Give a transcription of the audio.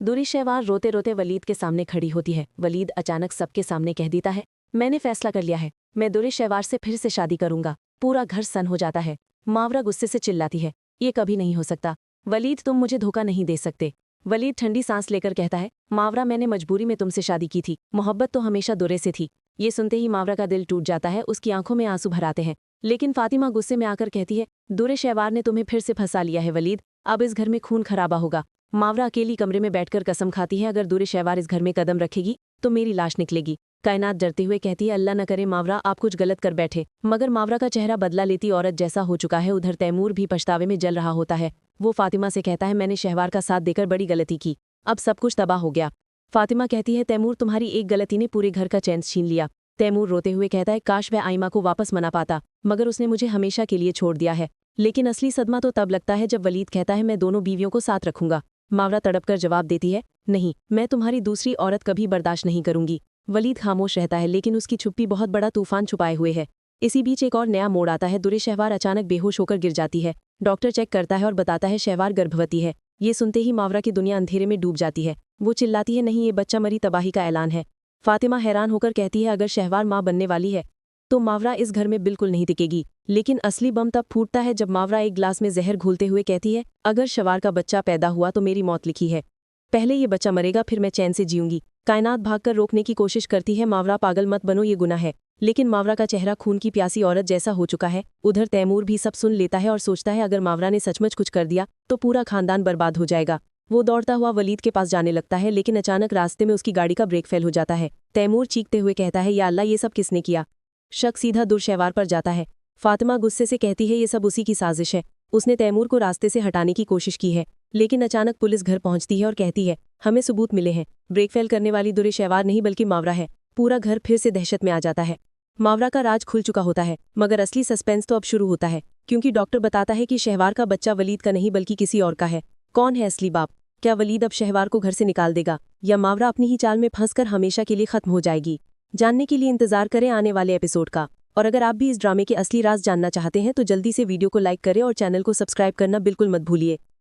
दूरी शहवार रोते रोते वलीद के सामने खड़ी होती है। वलीद अचानक सबके सामने कह देता है, मैंने फैसला कर लिया है, मैं दूरी शहवार से फिर से शादी करूंगा। पूरा घर सन हो जाता है। मावरा गुस्से से चिल्लाती है, ये कभी नहीं हो सकता। वलीद, तुम मुझे धोखा नहीं दे सकते। वलीद ठंडी सांस लेकर कहता है, मावरा, मैंने मजबूरी में तुमसे शादी की थी, मोहब्बत तो हमेशा दुरे से थी। ये सुनते ही मावरा का दिल टूट जाता है, उसकी आंखों में आंसू भर आते हैं। लेकिन फातिमा गुस्से में आकर कहती है, दूरे शहवार ने तुम्हें फिर से फंसा लिया है वलीद, अब इस घर में खून खराबा होगा। मावरा अकेली कमरे में बैठकर कसम खाती है, अगर दूरे शहवार इस घर में कदम रखेगी तो मेरी लाश निकलेगी। कायनात डरते हुए कहती है, अल्लाह न करे मावरा, आप कुछ गलत कर बैठे। मगर मावरा का चेहरा बदला लेती औरत जैसा हो चुका है। उधर तैमूर भी पछतावे में जल रहा होता है। वो फातिमा से कहता है, मैंने शहवार का साथ देकर बड़ी गलती की, अब सब कुछ तबाह हो गया। फातिमा कहती है, तैमूर, तुम्हारी एक गलती ने पूरे घर का चैन छीन लिया। तैमूर रोते हुए कहता है, काश वह आइमा को वापस मना पाता, मगर उसने मुझे हमेशा के लिए छोड़ दिया है। लेकिन असली सदमा तो तब लगता है जब वलीद कहता है, मैं दोनों बीवियों को साथ रखूंगा। मावरा तड़पकर जवाब देती है, नहीं, मैं तुम्हारी दूसरी औरत कभी बर्दाश्त नहीं करूंगी। वलीद खामोश रहता है, लेकिन उसकी छुप्पी बहुत बड़ा तूफान छुपाए हुए है। इसी बीच एक और नया मोड़ आता है। दूरे शहवार अचानक बेहोश होकर गिर जाती है। डॉक्टर चेक करता है और बताता है शहवार गर्भवती है। ये सुनते ही मावरा की दुनिया अंधेरे में डूब जाती है। वो चिल्लाती है, नहीं, ये बच्चा मरी तबाही का ऐलान है। फातिमा हैरान होकर कहती है, अगर शहवार माँ बनने वाली है तो मावरा इस घर में बिल्कुल नहीं टिकेगी। लेकिन असली बम तब फूटता है जब मावरा एक ग्लास में जहर घोलते हुए कहती है, अगर शहवार का बच्चा पैदा हुआ तो मेरी मौत लिखी है। पहले ये बच्चा मरेगा, फिर मैं चैन से जीऊंगी। कायनात भागकर रोकने की कोशिश करती है, मावरा पागल मत बनो, ये गुनाह है। लेकिन मावरा का चेहरा खून की प्यासी औरत जैसा हो चुका है। उधर तैमूर भी सब सुन लेता है और सोचता है, अगर मावरा ने सचमुच कुछ कर दिया तो पूरा खानदान बर्बाद हो जाएगा। वो दौड़ता हुआ वलीद के पास जाने लगता है, लेकिन अचानक रास्ते में उसकी गाड़ी का ब्रेक फेल हो जाता है। तैमूर चीखते हुए कहता है, या अल्लाह, ये सब किसने किया? शक सीधा दूर शहवार पर जाता है। फातिमा गुस्से से कहती है, ये सब उसी की साजिश है, उसने तैमूर को रास्ते से हटाने की कोशिश की है। लेकिन अचानक पुलिस घर पहुंचती है और कहती है, हमें सबूत मिले हैं, ब्रेक फेल करने वाली दूरे शहवार नहीं बल्कि मावरा है। पूरा घर फिर से दहशत में आ जाता है। मावरा का राज खुल चुका होता है, मगर असली सस्पेंस तो अब शुरू होता है, क्योंकि डॉक्टर बताता है कि शहवार का बच्चा वलीद का नहीं बल्कि किसी और का है। कौन है असली बाप? क्या वलीद अब शहवार को घर से निकाल देगा, या मावरा अपनी ही चाल में फंसकर हमेशा के लिए खत्म हो जाएगी? जानने के लिए इंतजार करें आने वाले एपिसोड का। और अगर आप भी इस ड्रामे के असली राज जानना चाहते हैं तो जल्दी से वीडियो को लाइक करें और चैनल को सब्सक्राइब करना बिल्कुल मत भूलिए।